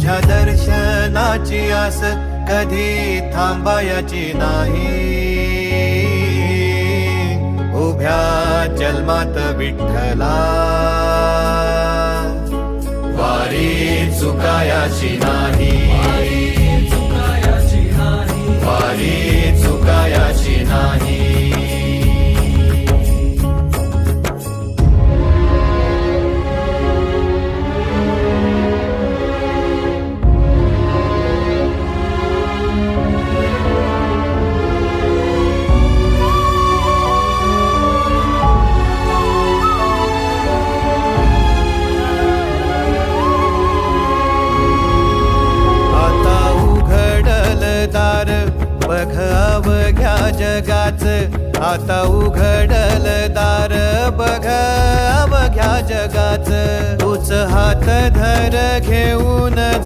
तुझ्या दर्शनाची आस कधी थांबायची नाही. उभ्या जन्मात विठ्ठला वारी चुकायाची नाही. वारी चुकायाची नाही. बघ अवघ्या जगाच, आता उघडल दार बघ अवघ्या जगाच. तूच हात धर घेऊन